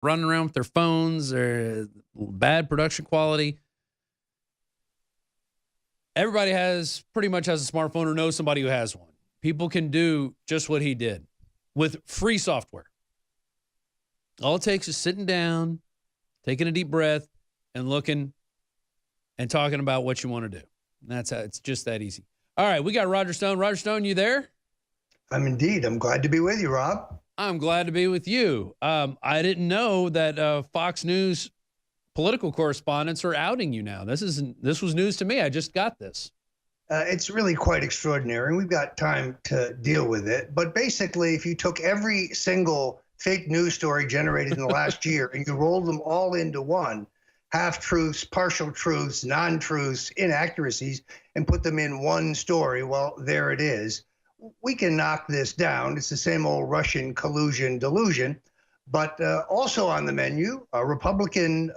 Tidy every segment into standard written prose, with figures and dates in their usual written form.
running around with their phones or bad production quality. Everybody pretty much has a smartphone or knows somebody who has one. People can do just what he did with free software. All it takes is sitting down, taking a deep breath, and looking and talking about what you want to do. That's how it's just that easy. All right, we got Roger Stone. Roger Stone, you there? I'm indeed. I'm glad to be with you, Rob. I'm glad to be with you. I didn't know that Fox News political correspondents are outing you now. This was news to me. I just got this. It's really quite extraordinary, and we've got time to deal with it. But basically, if you took every single fake news story generated in the last year and you rolled them all into one, half-truths, partial truths, non-truths, inaccuracies, and put them in one story, well, there it is. We can knock this down. It's the same old Russian collusion delusion. But also on the menu, Republican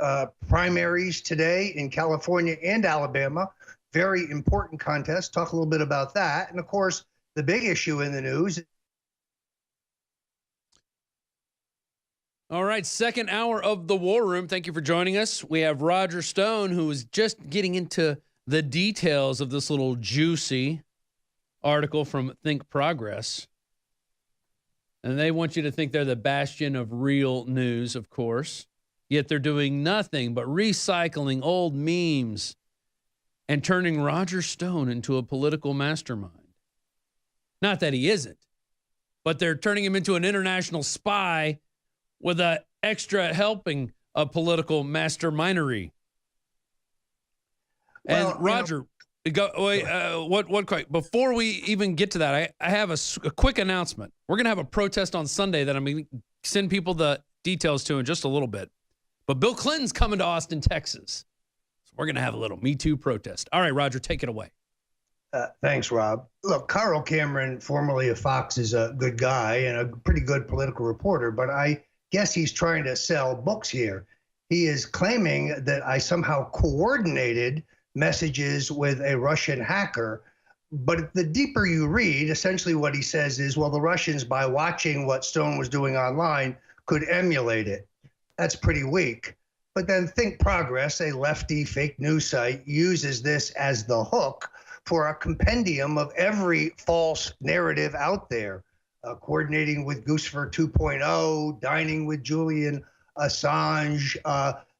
primaries today in California and Alabama. Very important contest. Talk a little bit about that. And, of course, the big issue in the news. All right, second hour of the War Room. Thank you for joining us. We have Roger Stone, who is just getting into the details of this little juicy article from Think Progress. And they want you to think they're the bastion of real news, of course. Yet they're doing nothing but recycling old memes and turning Roger Stone into a political mastermind. Not that he isn't, but they're turning him into an international spy with an extra helping of political mastermindery. And Well, Roger, before we even get to that, I have a quick announcement. We're going to have a protest on Sunday that I'm going to send people the details to in just a little bit. But Bill Clinton's coming to Austin, Texas. So we're going to have a little Me Too protest. All right, Roger, take it away. Thanks, Rob. Look, Carl Cameron, formerly of Fox, is a good guy and a pretty good political reporter, but I guess he's trying to sell books here. He is claiming that I somehow coordinated messages with a Russian hacker. But the deeper you read, essentially what he says is, well, the Russians, by watching what Stone was doing online, could emulate it. That's pretty weak. But then Think Progress, a lefty fake news site, uses this as the hook for a compendium of every false narrative out there. Coordinating with Guccifer 2.0, dining with Julian Assange,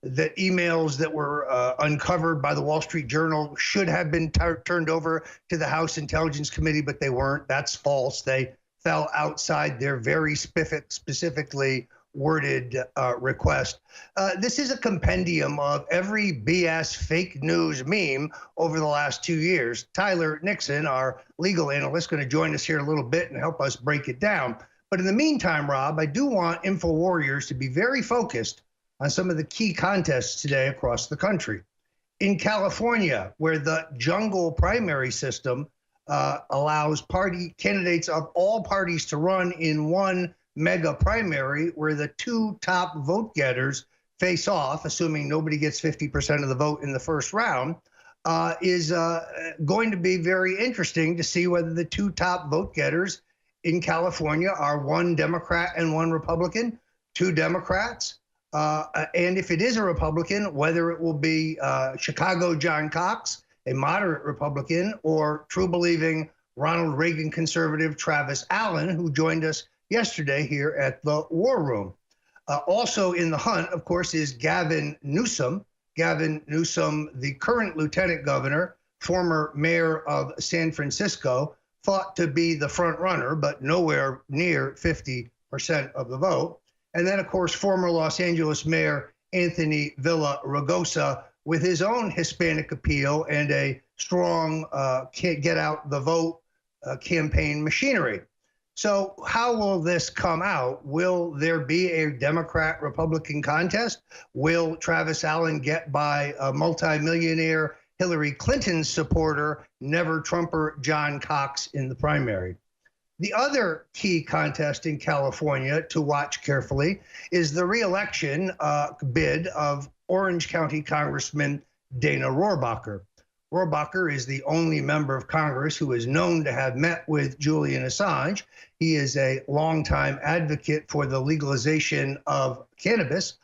the emails that were uncovered by the Wall Street Journal should have been turned over to the House Intelligence Committee, but they weren't. That's false. They fell outside their very specifically worded request. This is a compendium of every BS fake news meme over the last 2 years. Tyler Nixon, our legal analyst, going to join us here in a little bit and help us break it down. But in the meantime, Rob, I do want InfoWarriors to be very focused on some of the key contests today across the country. In California, where the jungle primary system allows party candidates of all parties to run in one mega primary, where the two top vote getters face off, assuming nobody gets 50% of the vote in the first round, is going to be very interesting to see whether the two top vote getters in California are one Democrat and one Republican, two Democrats, and if it is a Republican, whether it will be Chicago John Cox, a moderate Republican, or true-believing Ronald Reagan conservative Travis Allen, who joined us yesterday here at the War Room. Also in the hunt, of course, is Gavin Newsom. Gavin Newsom, the current lieutenant governor, former mayor of San Francisco, thought to be the front runner, but nowhere near 50% of the vote. And then, of course, former Los Angeles Mayor Anthony Villaraigosa, with his own Hispanic appeal and a strong get out the vote campaign machinery. So how will this come out? Will there be a Democrat-Republican contest? Will Travis Allen get by a multimillionaire Hillary Clinton supporter, never Trumper John Cox in the primary? The other key contest in California to watch carefully is the re-election bid of Orange County Congressman Dana Rohrabacher. Rohrabacher is the only member of Congress who is known to have met with Julian Assange. He is a longtime advocate for the legalization of cannabis.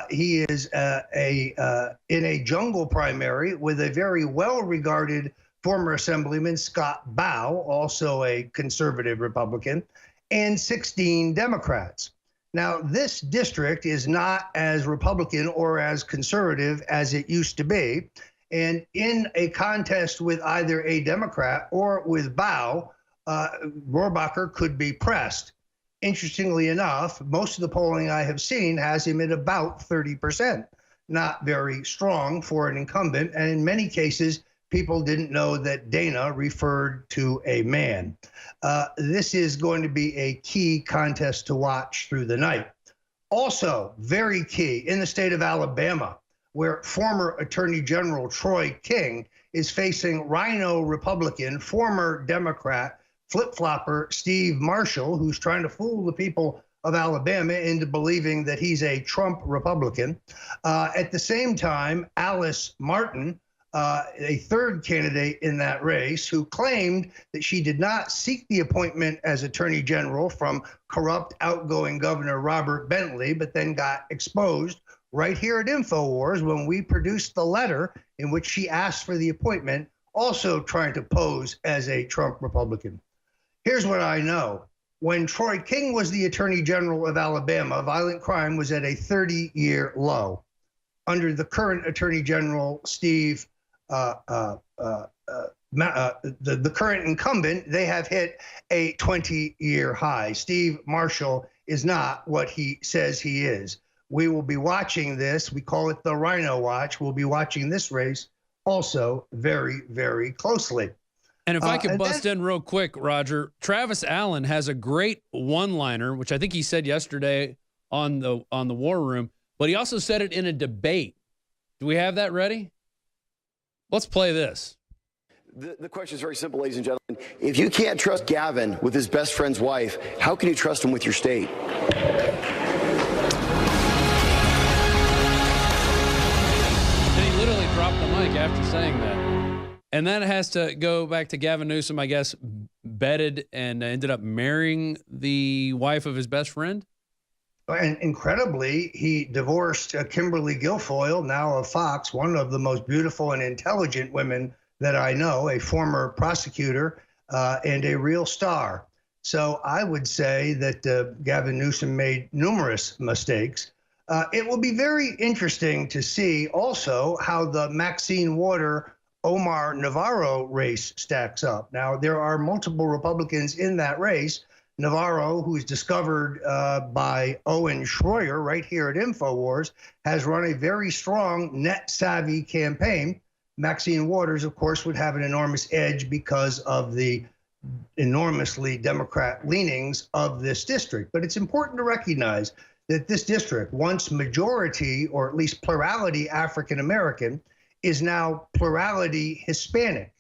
He is in a jungle primary with a very well-regarded former Assemblyman, Scott Baugh, also a conservative Republican, and 16 Democrats. Now, this district is not as Republican or as conservative as it used to be. And in a contest with either a Democrat or with Baugh, Rohrabacher could be pressed. Interestingly enough, most of the polling I have seen has him at about 30%. Not very strong for an incumbent. And in many cases, people didn't know that Dana referred to a man. This is going to be a key contest to watch through the night. Also, very key in the state of Alabama, where former Attorney General Troy King is facing Rhino Republican, former Democrat, flip-flopper Steve Marshall, who's trying to fool the people of Alabama into believing that he's a Trump Republican. At the same time, Alice Martin, a third candidate in that race, who claimed that she did not seek the appointment as Attorney General from corrupt outgoing Governor Robert Bentley, but then got exposed right here at INFOWARS when we produced the letter in which she asked for the appointment, also trying to pose as a Trump Republican. Here's what I know. When Troy King was the Attorney General of Alabama, violent crime was at a 30-year low. Under the current Attorney General, Steve, the current incumbent, they have hit a 20-year high. Steve Marshall is not what he says he is. We will be watching this. We call it the Rhino Watch. We'll be watching this race also very, very closely. And if I could bust in real quick, Roger, Travis Allen has a great one-liner, which I think he said yesterday on the War Room, but he also said it in a debate. Do we have that ready? Let's play this. The question is very simple, ladies and gentlemen. If you can't trust Gavin with his best friend's wife, how can you trust him with your state? And he literally dropped the mic after saying that. And that has to go back to Gavin Newsom, I guess, betted and ended up marrying the wife of his best friend. And incredibly, he divorced Kimberly Guilfoyle, now of Fox, one of the most beautiful and intelligent women that I know, a former prosecutor and a real star. So I would say that Gavin Newsom made numerous mistakes. It will be very interesting to see also how the Maxine Waters Omar Navarro race stacks up. Now, there are multiple Republicans in that race. Navarro, who's discovered by Owen Schroyer right here at INFOWARS, has run a very strong net-savvy campaign. Maxine Waters, of course, would have an enormous edge because of the enormously Democrat leanings of this district. But it's important to recognize that this district, once majority or at least plurality African-American, is now plurality Hispanic.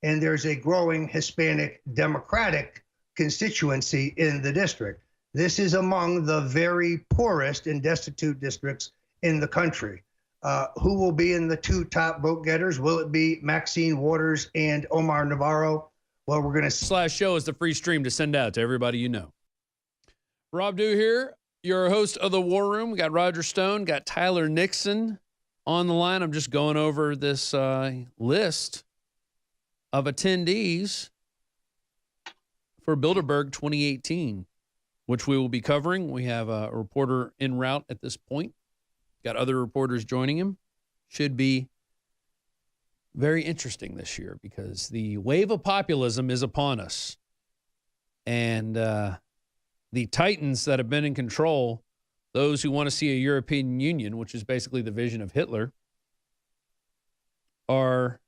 And there's a growing Hispanic Democratic constituency in the district. This is among the very poorest and destitute districts in the country. Who will be in the two top vote getters? Will it be Maxine Waters and Omar Navarro? Well, we're going to... /show is the free stream to send out to everybody you know. Rob Dew here, your host of the War Room. We got Roger Stone, got Tyler Nixon on the line. I'm just going over this list of attendees for Bilderberg 2018, which we will be covering. We have a reporter en route at this point. Got other reporters joining him. Should be very interesting this year because the wave of populism is upon us. And the titans that have been in control, those who want to see a European Union, which is basically the vision of Hitler, are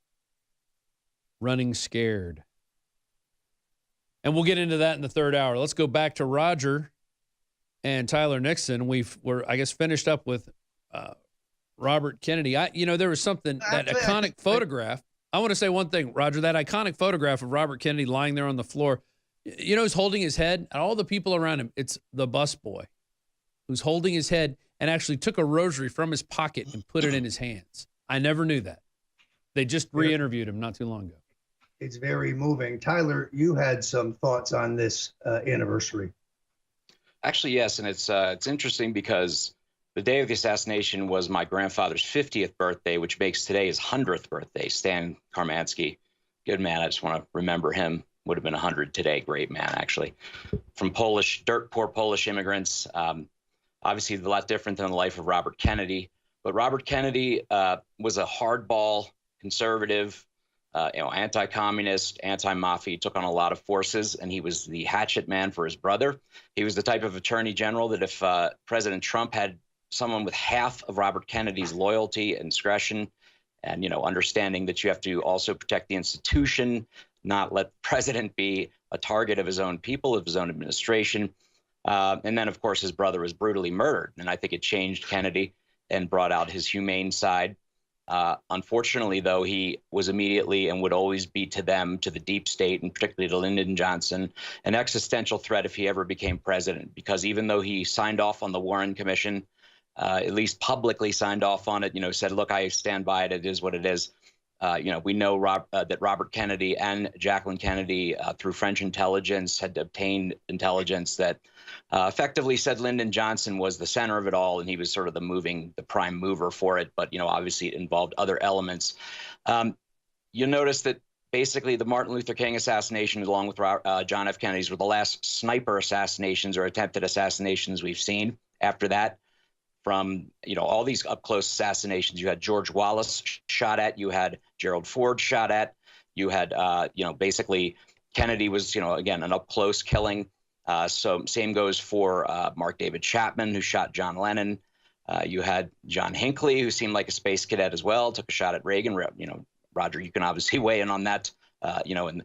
running scared. And we'll get into that in the third hour. Let's go back to Roger and Tyler Nixon. We're I guess, finished up with Robert Kennedy. There was something, that iconic photograph. I want to say one thing, Roger, that iconic photograph of Robert Kennedy lying there on the floor. Who's holding his head? And all the people around him, it's the busboy who's holding his head and actually took a rosary from his pocket and put it in his hands. I never knew that. They just re-interviewed him not too long ago. It's very moving. Tyler, you had some thoughts on this anniversary. Actually, yes, and it's interesting because the day of the assassination was my grandfather's 50th birthday, which makes today his 100th birthday. Stan Karmansky, good man. I just want to remember him. Would have been 100 today. Great man, actually. From Polish, dirt poor Polish immigrants. Obviously, a lot different than the life of Robert Kennedy. But Robert Kennedy was a hardball conservative, anti-communist, anti-mafia. He took on a lot of forces, and he was the hatchet man for his brother. He was the type of attorney general that if President Trump had someone with half of Robert Kennedy's loyalty and discretion, and understanding that you have to also protect the institution, not let the president be a target of his own people, of his own administration. And then, of course, his brother was brutally murdered. And I think it changed Kennedy and brought out his humane side. Unfortunately, though, he was immediately and would always be to them, to the deep state, and particularly to Lyndon Johnson, an existential threat if he ever became president. Because even though he signed off on the Warren Commission, at least publicly signed off on it, said, look, I stand by it. It is what it is. We know that Robert Kennedy and Jacqueline Kennedy, through French intelligence, had obtained intelligence that effectively said Lyndon Johnson was the center of it all, and he was sort of the prime mover for it. But, obviously it involved other elements. You'll notice that basically the Martin Luther King assassination, along with John F. Kennedy's, were the last sniper assassinations or attempted assassinations we've seen. After that, from all these up close assassinations, you had George Wallace shot at, you had Gerald Ford shot at, you had basically Kennedy was again an up close killing. So same goes for Mark David Chapman, who shot John Lennon. You had John Hinckley, who seemed like a space cadet as well, took a shot at Reagan. Roger, you can obviously weigh in on that. And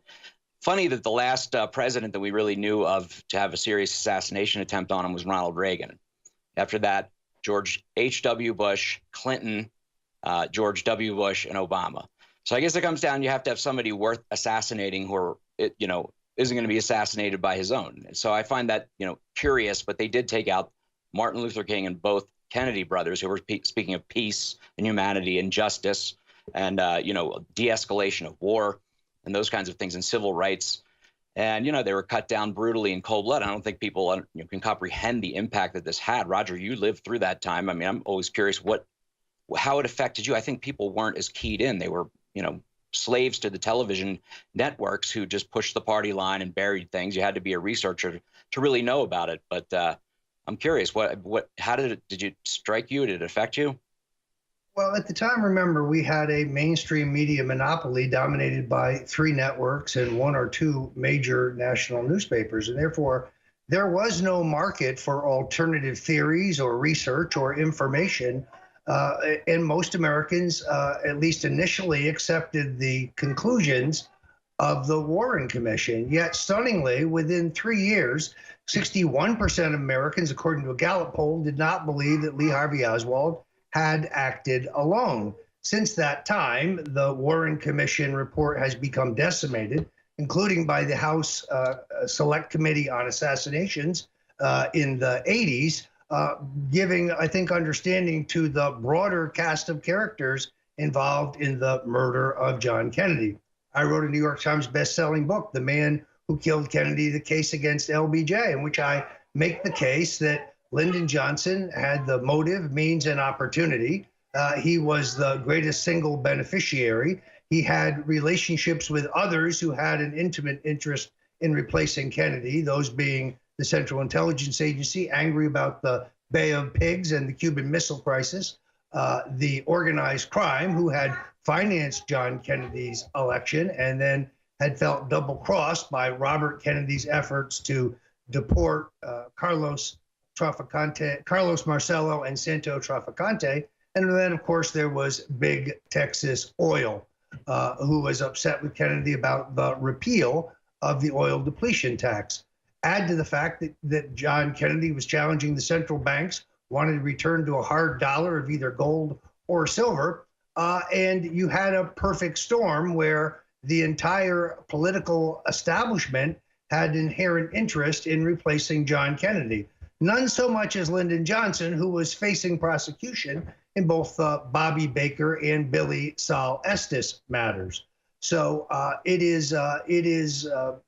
funny that the last president that we really knew of to have a serious assassination attempt on him was Ronald Reagan. After that, George H.W. Bush, Clinton, George W. Bush, and Obama. So I guess it comes down, you have to have somebody worth assassinating who isn't going to be assassinated by his own. So I find that, curious, but they did take out Martin Luther King and both Kennedy brothers, who were speaking of peace and humanity and justice and, de-escalation of war and those kinds of things, and civil rights. And, they were cut down brutally in cold blood. I don't think people can comprehend the impact that this had. Roger, you lived through that time. I mean, I'm always curious how it affected you. I think people weren't as keyed in. They were, slaves to the television networks who just pushed the party line and buried things. You had to be a researcher to really know about it. But I'm curious, how did it strike you? Did it affect you? Well, at the time, remember, we had a mainstream media monopoly dominated by 3 networks and 1 or 2 major national newspapers. And therefore, there was no market for alternative theories or research or information. And most Americans, at least initially, accepted the conclusions of the Warren Commission. Yet, stunningly, within 3 years, 61% of Americans, according to a Gallup poll, did not believe that Lee Harvey Oswald had acted alone. Since that time, the Warren Commission report has become decimated, including by the House Select Committee on Assassinations in the 80s, giving, I think, understanding to the broader cast of characters involved in the murder of John Kennedy. I wrote a New York Times best-selling book, The Man Who Killed Kennedy, The Case Against LBJ, in which I make the case that Lyndon Johnson had the motive, means, and opportunity. He was the greatest single beneficiary. He had relationships with others who had an intimate interest in replacing Kennedy, those being the Central Intelligence Agency, angry about the Bay of Pigs and the Cuban Missile Crisis, the organized crime, who had financed John Kennedy's election and then had felt double-crossed by Robert Kennedy's efforts to deport Carlos Marcello and Santo Trafficante. And then, of course, there was Big Texas Oil, who was upset with Kennedy about the repeal of the oil depletion tax. Add to the fact that John Kennedy was challenging the central banks, wanted to return to a hard dollar of either gold or silver, and you had a perfect storm where the entire political establishment had inherent interest in replacing John Kennedy. none so much as Lyndon Johnson, who was facing prosecution in both Bobby Baker and Billy Sol Estes matters. So it is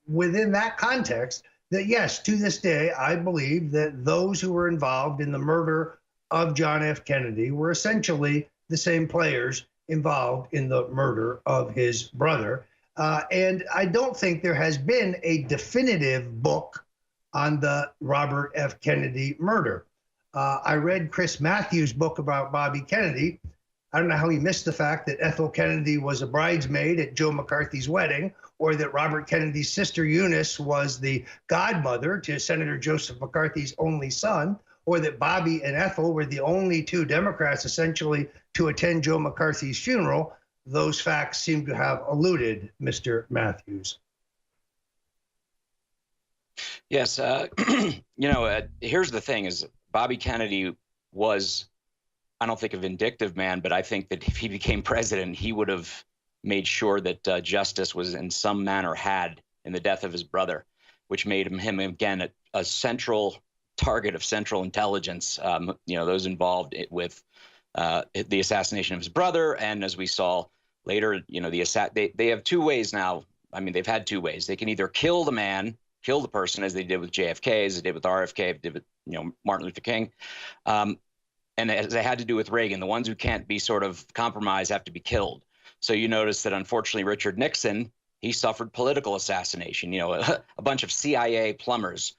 within that context that, yes, to this day, I believe that those who were involved in the murder of John F. Kennedy were essentially the same players involved in the murder of his brother. And I don't think there has been a definitive book on the Robert F. Kennedy murder. I read Chris Matthews' book about Bobby Kennedy. I don't know how he missed the fact that Ethel Kennedy was a bridesmaid at Joe McCarthy's wedding, or that Robert Kennedy's sister Eunice was the godmother to Senator Joseph McCarthy's only son, or that Bobby and Ethel were the only two Democrats essentially to attend Joe McCarthy's funeral. Those facts seem to have eluded Mr. Matthews. Yes. Here's the thing is Bobby Kennedy was, I don't think, a vindictive man, but I think that if he became president, he would have made sure that justice was in some manner had in the death of his brother, which made him again, a central target of Central Intelligence, those involved with the assassination of his brother. And as we saw later, they have two ways now. I mean, they've had two ways. They can either kill the man, kill the person, as they did with JFK, as they did with RFK, as they did with Martin Luther King. And as they had to do with Reagan, the ones who can't be sort of compromised have to be killed. So you notice that unfortunately Richard Nixon, he suffered political assassination. A bunch of CIA plumbers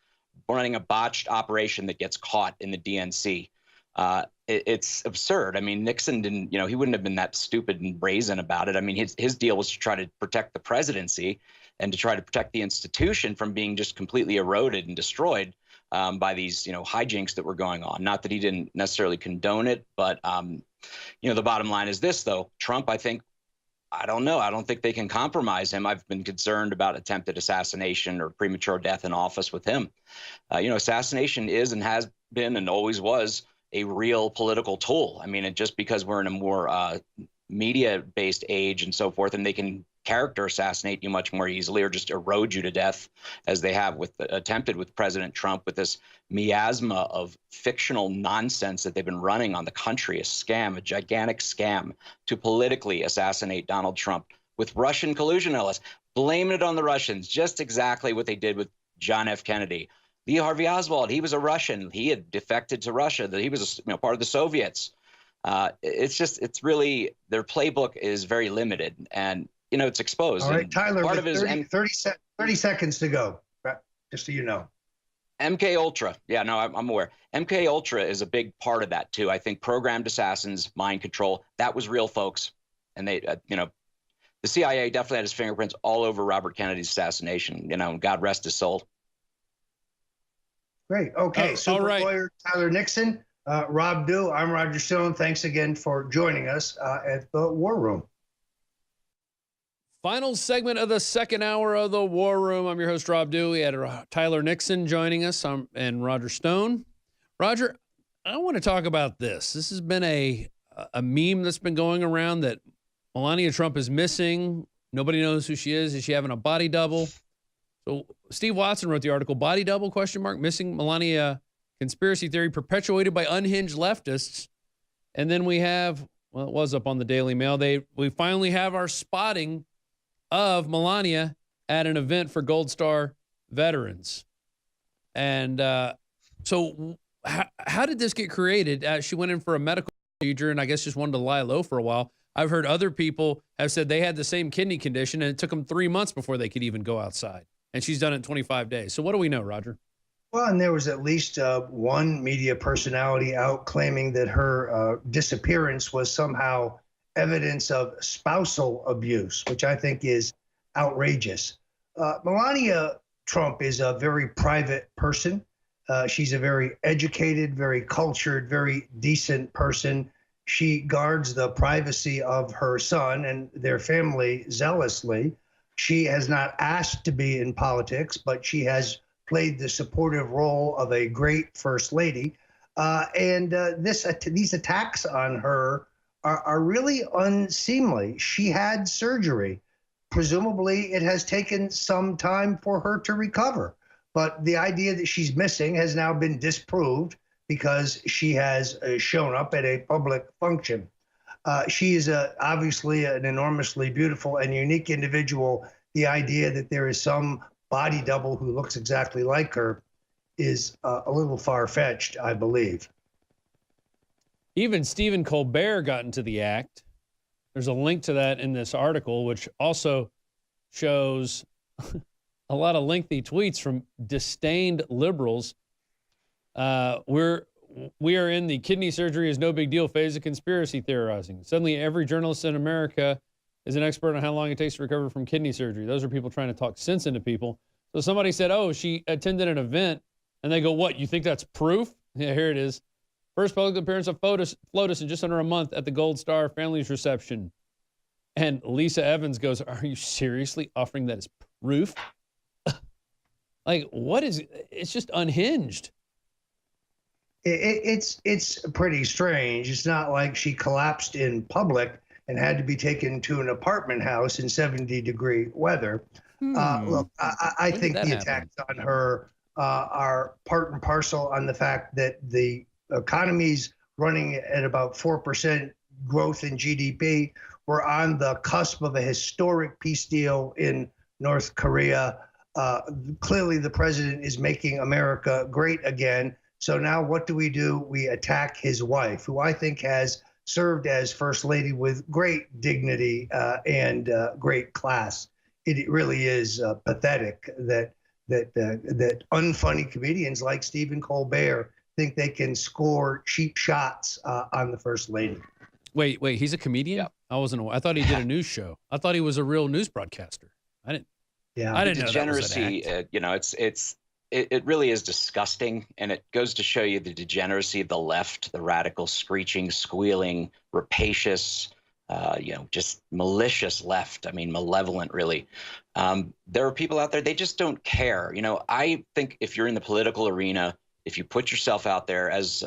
running a botched operation that gets caught in the DNC. It's absurd. I mean, Nixon didn't, he wouldn't have been that stupid and brazen about it. I mean, his deal was to try to protect the presidency and to try to protect the institution from being just completely eroded and destroyed by these, hijinks that were going on. Not that he didn't necessarily condone it, but, the bottom line is this, though. Trump, I don't know. I don't think they can compromise him. I've been concerned about attempted assassination or premature death in office with him. Assassination is and has been and always was a real political tool. I mean, just because we're in a more media-based age and so forth, and they can character assassinate you much more easily or just erode you to death, as they have attempted with President Trump, with this miasma of fictional nonsense that they've been running on the country, a scam, a gigantic scam to politically assassinate Donald Trump with Russian collusion, no less, blaming it on the Russians, just exactly what they did with John F. Kennedy. Lee Harvey Oswald, he was a Russian. He had defected to Russia. That he was part of the Soviets. It's really, their playbook is very limited, and it's exposed. All right, and Tyler, part of it is 30 seconds to go, just so you know. MK Ultra. Yeah, no, I'm aware. MK Ultra is a big part of that too. I think programmed assassins, mind control, that was real, folks. And they, the CIA definitely had his fingerprints all over Robert Kennedy's assassination. God rest his soul. Great. Okay. Super all right. Lawyer Tyler Nixon, Rob Dew. I'm Roger Stone. Thanks again for joining us at the War Room. Final segment of the second hour of the War Room. I'm your host, Rob Dew. We had Tyler Nixon joining us and Roger Stone. Roger, I want to talk about this. This has been a meme that's been going around that Melania Trump is missing. Nobody knows who she is. Is she having a body double? So Steve Watson wrote the article, Body Double, ? Missing Melania Conspiracy Theory Perpetuated by Unhinged Leftists. And then we have, well, it was up on the Daily Mail. We finally have our spotting of Melania at an event for Gold Star veterans. And so how did this get created? She went in for a medical procedure and I guess just wanted to lie low for a while. I've heard other people have said they had the same kidney condition and it took them 3 months before they could even go outside. And she's done it in 25 days. So what do we know, Roger? Well, and there was at least one media personality out claiming that her disappearance was somehow evidence of spousal abuse, which I think is outrageous. Melania Trump is a very private person. She's a very educated, very cultured, very decent person. She guards the privacy of her son and their family zealously. She has not asked to be in politics, but she has played the supportive role of a great first lady. These attacks on her are really unseemly. She had surgery. Presumably, it has taken some time for her to recover. But the idea that she's missing has now been disproved because she has shown up at a public function. She is obviously an enormously beautiful and unique individual. The idea that there is some body double who looks exactly like her is a little far-fetched, I believe. Even Stephen Colbert got into the act. There's a link to that in this article, which also shows a lot of lengthy tweets from disdained liberals. We are in the kidney surgery is no big deal phase of conspiracy theorizing. Suddenly, every journalist in America is an expert on how long it takes to recover from kidney surgery. Those are people trying to talk sense into people. So somebody said, oh, she attended an event, and they go, what, you think that's proof? Yeah, here it is. First public appearance of FLOTUS in just under a month at the Gold Star Families Reception. And Lisa Evans goes, are you seriously offering that as proof? Like, what is, it's just unhinged. It's pretty strange. It's not like she collapsed in public and had to be taken to an apartment house in 70-degree weather. Look, I think the attacks on her are part and parcel on the fact that the economy's running at about 4% growth in GDP. We're on the cusp of a historic peace deal in North Korea. Clearly, the president is making America great again. So now what do? We attack his wife, who I think has served as first lady with great dignity and great class. It really is pathetic that unfunny comedians like Stephen Colbert think they can score cheap shots on the first lady. Wait, he's a comedian? Yeah. I thought he did a news show. I thought he was a real news broadcaster. I didn't know that was an act. It really is disgusting, and it goes to show you the degeneracy of the left, the radical, screeching, squealing, rapacious, just malicious left. I mean, malevolent, really. There are people out there, they just don't care. I think if you're in the political arena, if you put yourself out there as,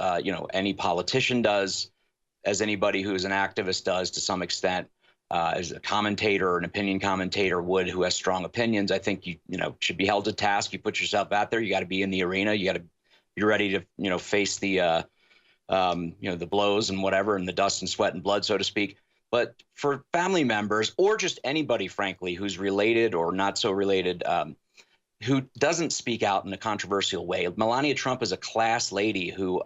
any politician does, as anybody who is an activist does to some extent, as a commentator or an opinion commentator would, who has strong opinions, I think you should be held to task. You put yourself out there. You got to be in the arena. You got to be ready to face the the blows and whatever, and the dust and sweat and blood, so to speak. But for family members or just anybody, frankly, who's related or not so related, who doesn't speak out in a controversial way. Melania Trump is a class lady who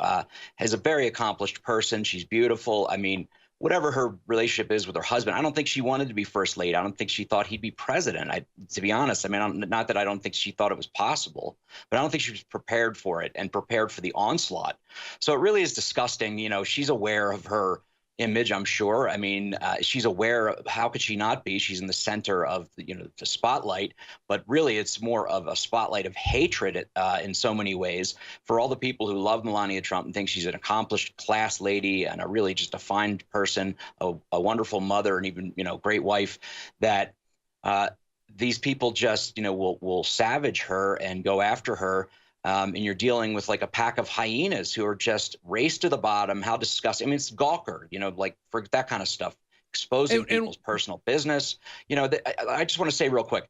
is a very accomplished person. She's beautiful. I mean, whatever her relationship is with her husband, I don't think she wanted to be first lady. I don't think she thought he'd be president. To be honest, I mean, not that I don't think she thought it was possible, but I don't think she was prepared for it and prepared for the onslaught. So it really is disgusting. She's aware of her image, I'm sure. I mean, she's aware of, how could she not be? She's in the center of the spotlight, but really it's more of a spotlight of hatred in so many ways for all the people who love Melania Trump and think she's an accomplished class lady and really just a fine person, a wonderful mother, and even, great wife, that these people just, will savage her and go after her. And you're dealing with like a pack of hyenas who are just race to the bottom. How disgusting. I mean, it's Gawker, like for that kind of stuff, exposing people's personal business. I just want to say real quick,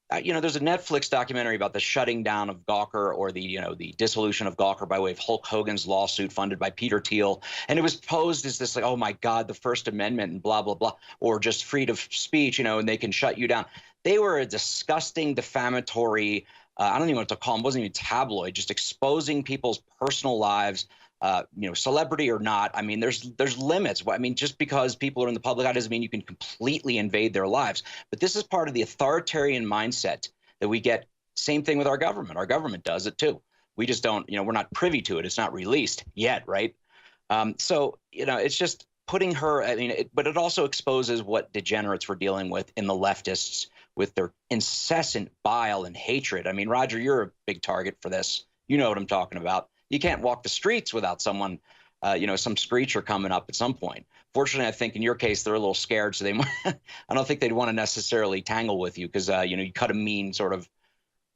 there's a Netflix documentary about the shutting down of Gawker, or the dissolution of Gawker by way of Hulk Hogan's lawsuit funded by Peter Thiel. And it was posed as this like, oh my God, the First Amendment and blah, blah, blah, or just freedom of speech, and they can shut you down. They were a disgusting, defamatory, I don't even know what to call them. It wasn't even tabloid, just exposing people's personal lives, celebrity or not. I mean, there's limits. I mean, just because people are in the public eye doesn't mean you can completely invade their lives. But this is part of the authoritarian mindset that we get. Same thing with our government. Our government does it too. We just don't, we're not privy to it. It's not released yet, right? So, it's just putting her, but it also exposes what degenerates we're dealing with in the leftists, with their incessant bile and hatred. I mean, Roger, you're a big target for this. You know what I'm talking about. You can't walk the streets without someone, some screecher coming up at some point. Fortunately, I think in your case, they're a little scared, so I don't think they'd want to necessarily tangle with you because, you cut a mean sort of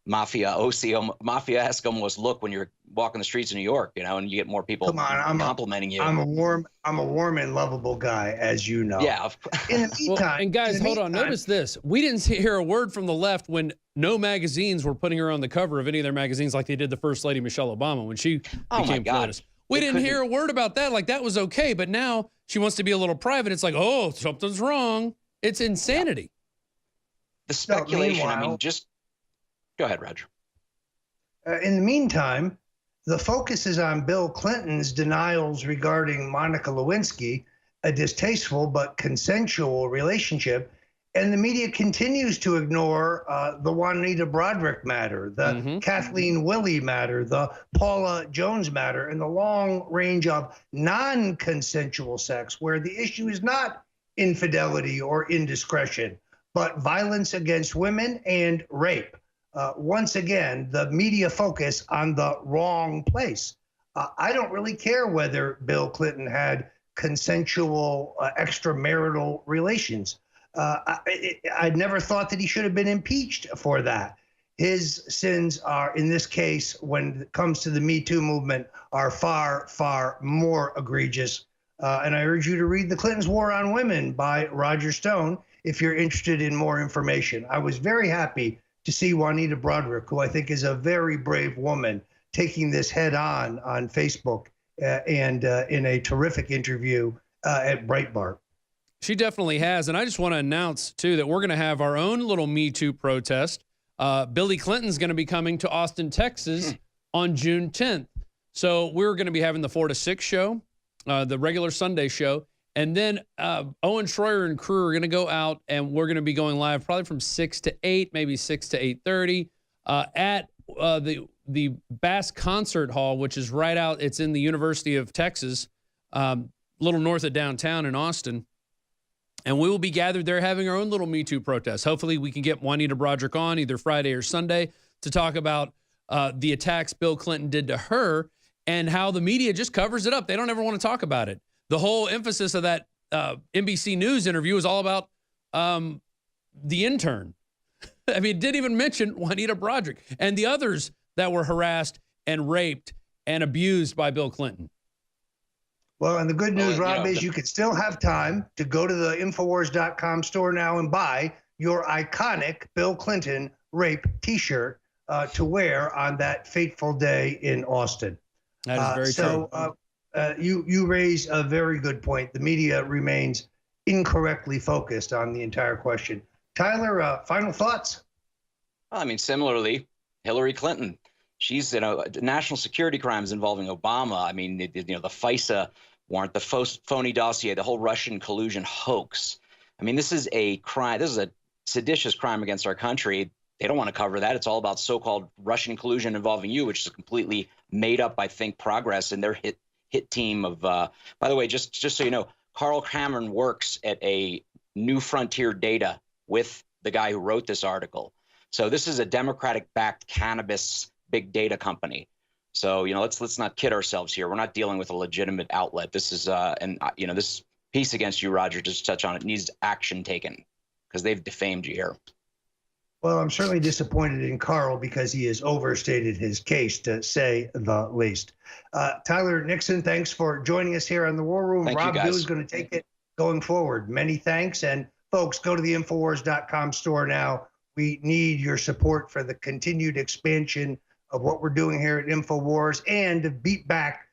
mafia-esque almost look when you're walking the streets of New York, and you get more people complimenting you. I'm a warm and lovable guy, as you know. Yeah. In the meantime, well, and guys, hold on. Notice this. We didn't hear a word from the left when no magazines were putting her on the cover of any of their magazines like they did the First Lady Michelle Obama when she became POTUS. We didn't hear a word about that. Like, that was okay. But now she wants to be a little private. It's like, oh, something's wrong. It's insanity. The speculation, just go ahead, Roger. In the meantime, the focus is on Bill Clinton's denials regarding Monica Lewinsky, a distasteful but consensual relationship, and the media continues to ignore the Juanita Broaddrick matter, the Kathleen Willey matter, the Paula Jones matter, and the long range of non-consensual sex, where the issue is not infidelity or indiscretion, but violence against women and rape. Once again, the media focus on the wrong place. I don't really care whether Bill Clinton had consensual extramarital relations. I never thought that he should have been impeached for that. His sins are, in this case, when it comes to the Me Too movement, are far, far more egregious. And I urge you to read The Clintons' War on Women by Roger Stone if you're interested in more information. I was very happy to see Juanita Broaddrick, who I think is a very brave woman, taking this head on Facebook and in a terrific interview at Breitbart. She definitely has. And I just want to announce, too, that we're going to have our own little Me Too protest. Billy Clinton's going to be coming to Austin, Texas on June 10th. So we're going to be having the 4 to 6 show, the regular Sunday show. And then Owen Schroyer and crew are going to go out, and we're going to be going live probably from 6 to 8, maybe 6 to 8:30 at the Bass Concert Hall, which is right out. It's in the University of Texas, a little north of downtown in Austin. And we will be gathered there having our own little Me Too protest. Hopefully we can get Juanita Broaddrick on either Friday or Sunday to talk about the attacks Bill Clinton did to her and how the media just covers it up. They don't ever want to talk about it. The whole emphasis of that NBC News interview is all about the intern. I mean, it didn't even mention Juanita Broaddrick and the others that were harassed and raped and abused by Bill Clinton. Well, and the good news, Rob, is you can still have time to go to the Infowars.com store now and buy your iconic Bill Clinton rape T-shirt to wear on that fateful day in Austin. That is very true. You raise a very good point. The media remains incorrectly focused on the entire question. Tyler, final thoughts? Well, I mean, similarly, Hillary Clinton. She's, national security crimes involving Obama. I mean, the FISA warrant, the phony dossier, the whole Russian collusion hoax. I mean, this is a crime. This is a seditious crime against our country. They don't want to cover that. It's all about so-called Russian collusion involving you, which is completely made up by Think Progress and their hit team of. By the way, just so you know, Carl Cameron works at a New Frontier Data with the guy who wrote this article. So this is a Democratic-backed cannabis big data company. So, let's not kid ourselves here. We're not dealing with a legitimate outlet. This is, this piece against you, Roger, just to touch on it, needs action taken because they've defamed you here. Well, I'm certainly disappointed in Carl because he has overstated his case, to say the least. Tyler Nixon, thanks for joining us here on the War Room. Rob Dew is going to take it going forward. Many thanks. And folks, go to the Infowars.com store now. We need your support for the continued expansion of what we're doing here at InfoWars and to beat back